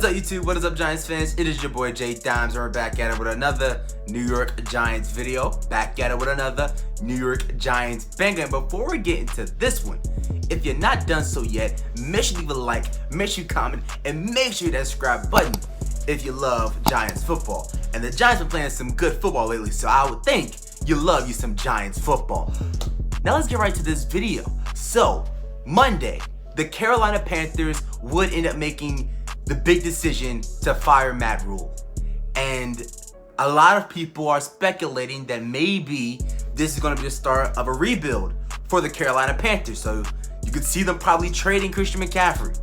up, YouTube? What is up, Giants fans? It is your boy J Dimes, and we're back at it with another New York Giants video. Back at it with another New York Giants banger. And before we get into this one, if you're not done so yet, make sure you leave a like, make sure you comment, and make sure you hit that subscribe button if you love Giants football. And the Giants been playing some good football lately, so I would think you love you some Giants football. Now let's get right to this video. So, Monday, the Carolina Panthers would end up making the big decision to fire Matt Rule. And a lot of people are speculating that maybe this is going to be the start of a rebuild for the Carolina Panthers. So you could see them probably trading Christian McCaffrey.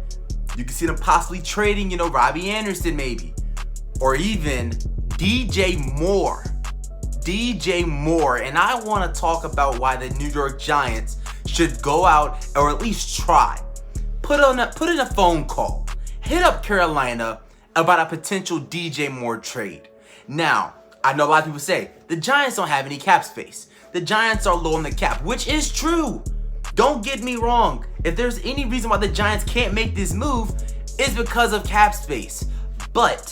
You could see them possibly trading, Robbie Anderson maybe. Or even DJ Moore. DJ Moore. And I want to talk about why the New York Giants should go out or at least try. Put in a phone call. Hit up Carolina about a potential DJ Moore trade. Now, I know a lot of people say the Giants don't have any cap space. The Giants are low on the cap, which is true. Don't get me wrong. If there's any reason why the Giants can't make this move, it's because of cap space. But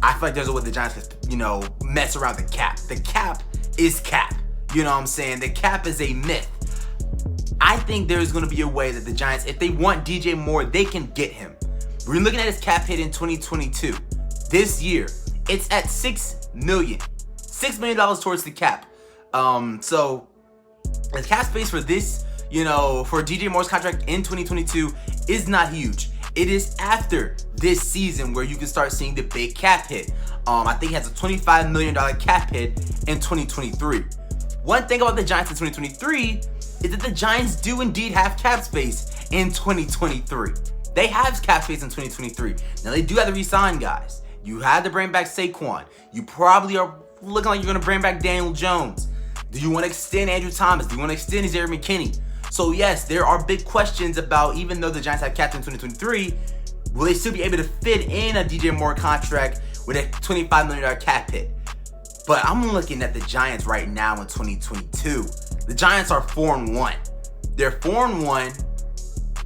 I feel like there's a way the Giants can, mess around the cap. The cap is cap. You know what I'm saying? The cap is a myth. I think there's going to be a way that the Giants, if they want DJ Moore, they can get him. We're looking at his cap hit in 2022. This year, it's at $6 million. $6 million towards the cap. So the cap space for this, for DJ Moore's contract in 2022 is not huge. It is after this season where you can start seeing the big cap hit. I think he has a $25 million cap hit in 2023. One thing about the Giants in 2023 is that the Giants do indeed have cap space in 2023. They have cap space in 2023. Now, they do have to re-sign guys. You had to bring back Saquon. You probably are looking like you're going to bring back Daniel Jones. Do you want to extend Andrew Thomas? Do you want to extend Xavier McKinney? So, yes, there are big questions about, even though the Giants have cap in 2023, will they still be able to fit in a DJ Moore contract with a $25 million cap hit? But I'm looking at the Giants right now in 2022. The Giants are 4-1. They're 4-1.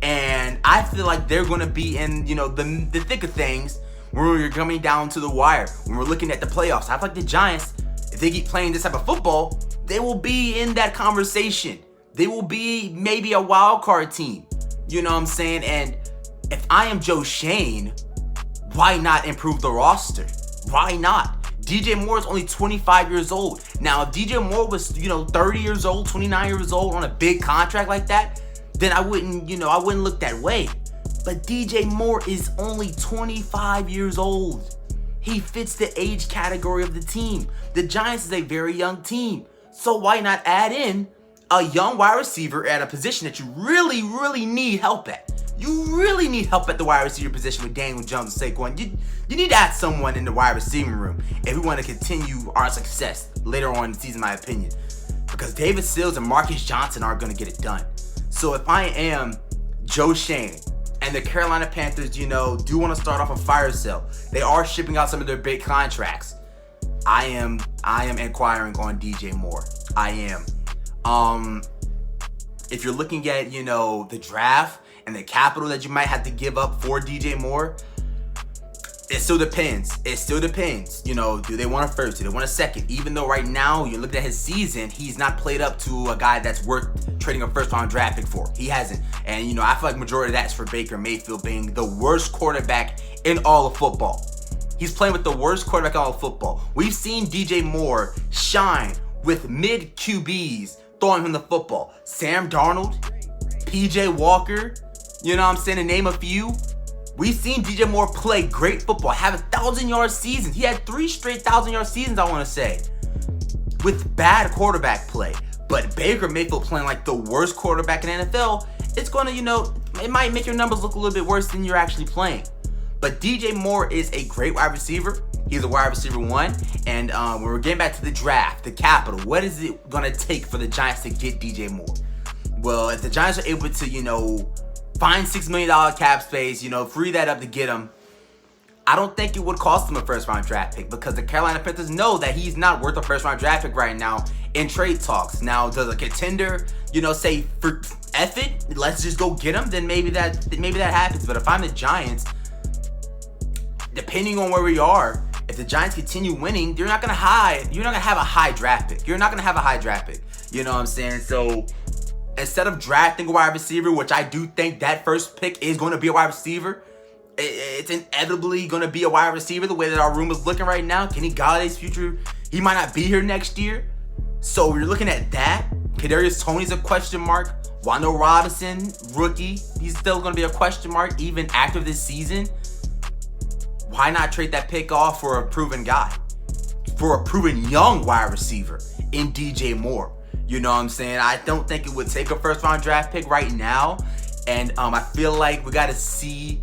And I feel like they're going to be in, the thick of things when we're coming down to the wire, when we're looking at the playoffs. I feel like the Giants, if they keep playing this type of football, they will be in that conversation. They will be maybe a wild card team. You know what I'm saying? And if I am Joe Shane, why not improve the roster? Why not? DJ Moore is only 25 years old. Now, if DJ Moore was, 30 years old, 29 years old on a big contract like that, then I wouldn't look that way. But DJ Moore is only 25 years old. He fits the age category of the team. The Giants is a very young team. So why not add in a young wide receiver at a position that you really, really need help at? You really need help at the wide receiver position with Daniel Jones and Saquon. You need to add someone in the wide receiving room if we want to continue our success later on in the season, in my opinion. Because David Sills and Marcus Johnson aren't going to get it done. So if I am Joe Shane and the Carolina Panthers, do want to start off a fire sale, they are shipping out some of their big contracts. I am inquiring on DJ Moore. I am. If you're looking at, the draft and the capital that you might have to give up for DJ Moore, it still depends. It still depends. Do they want a first? Do they want a second? Even though right now, you're looking at his season, he's not played up to a guy that's worth trading a first-round draft pick for. He hasn't. And, I feel like majority of that's for Baker Mayfield being the worst quarterback in all of football. He's playing with the worst quarterback in all of football. We've seen DJ Moore shine with mid QBs throwing him the football. Sam Darnold, PJ Walker, to name a few. We've seen DJ Moore play great football, have 1,000-yard seasons. He had 3 straight 1,000-yard seasons, I want to say, with bad quarterback play. But Baker Mayfield playing like the worst quarterback in the NFL, it's going to, it might make your numbers look a little bit worse than you're actually playing. But DJ Moore is a great wide receiver. He's a wide receiver 1. And when we're getting back to the draft, the capital, what is it going to take for the Giants to get DJ Moore? Well, if the Giants are able to, find $6 million cap space, free that up to get him, I don't think it would cost him a first-round draft pick because the Carolina Panthers know that he's not worth a first-round draft pick right now in trade talks. Now, does a contender, say, for F it, let's just go get him, then maybe that happens. But if I'm the Giants, depending on where we are, if the Giants continue winning, you're not gonna have a high draft pick. You're not gonna have a high draft pick. You know what I'm saying? So instead of drafting a wide receiver, which I do think that first pick is going to be a wide receiver, it's inevitably going to be a wide receiver the way that our room is looking right now. Kenny Galladay's future, he might not be here next year. So we're looking at that. Kadarius Toney's a question mark. Wando Robinson, rookie, he's still going to be a question mark even after this season. Why not trade that pick off for a proven guy? For a proven young wide receiver in DJ Moore. You know what I'm saying? I don't think it would take a first-round draft pick right now. And I feel like we got to see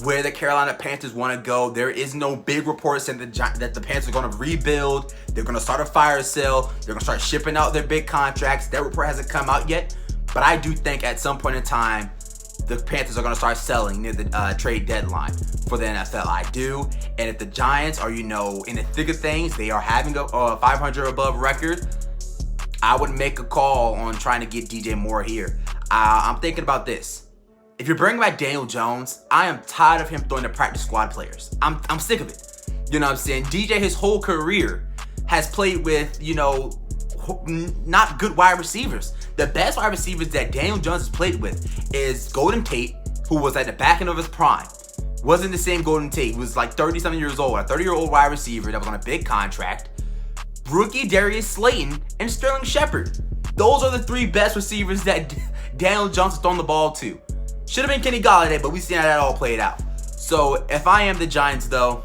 where the Carolina Panthers want to go. There is no big reports saying that the Panthers are going to rebuild. They're going to start a fire sale. They're going to start shipping out their big contracts. That report hasn't come out yet. But I do think at some point in time, the Panthers are going to start selling near the trade deadline for the NFL. I do. And if the Giants are, in the thick of things, they are having a 500 above record, I would make a call on trying to get DJ Moore here. I'm thinking about this. If you're bringing back Daniel Jones, I am tired of him throwing to practice squad players. I'm sick of it. You know what I'm saying? DJ, his whole career, has played with, not good wide receivers. The best wide receivers that Daniel Jones has played with is Golden Tate, who was at the back end of his prime. Wasn't the same Golden Tate. He was like 30-something years old, a 30-year-old wide receiver that was on a big contract. Rookie Darius Slayton and Sterling Shepard. Those are the three best receivers that Daniel Jones has thrown the ball to. Should have been Kenny Galladay, but we've seen how that all played out. So if I am the Giants, though,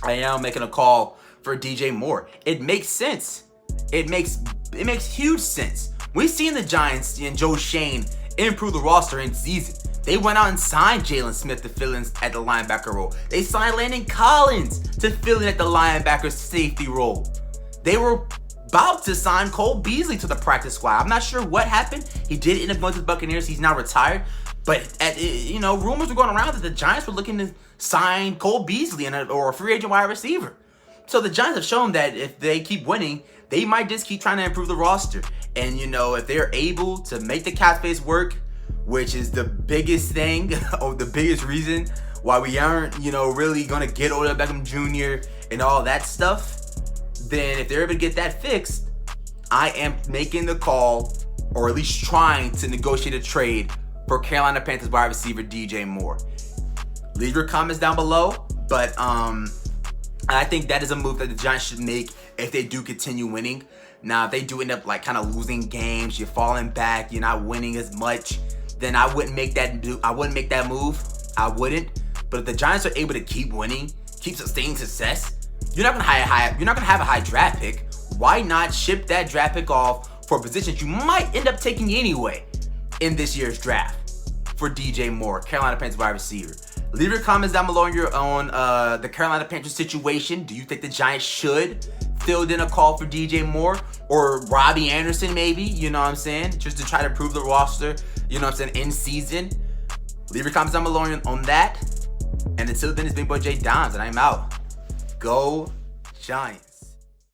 I am making a call for DJ Moore. It makes sense. It makes huge sense. We've seen the Giants and Joe Shane improve the roster in season. They went out and signed Jalen Smith to fill in at the linebacker role. They signed Landon Collins to fill in at the linebacker safety role. They were about to sign Cole Beasley to the practice squad. I'm not sure what happened. He did end up going to the Buccaneers. He's now retired. But, rumors were going around that the Giants were looking to sign Cole Beasley or a free agent wide receiver. So the Giants have shown that if they keep winning, they might just keep trying to improve the roster. And, if they're able to make the cap space work, which is the biggest thing or the biggest reason why we aren't, really going to get Odell Beckham Jr. and all that stuff, then if they're able to get that fixed, I am making the call or at least trying to negotiate a trade for Carolina Panthers wide receiver DJ Moore. Leave your comments down below, but I think that is a move that the Giants should make if they do continue winning. Now, if they do end up kind of losing games, you're falling back, you're not winning as much, then I wouldn't make that move. I wouldn't. But if the Giants are able to keep winning, keep sustaining success, you're not gonna have a high draft pick. Why not ship that draft pick off for positions you might end up taking anyway in this year's draft for DJ Moore, Carolina Panthers wide receiver? Leave your comments down below on the Carolina Panthers situation. Do you think the Giants should field in a call for DJ Moore or Robbie Anderson maybe, just to try to improve the roster, in season? Leave your comments down below on that. And until then, it's Big Boy J Dimes, and I'm out. Go Giants.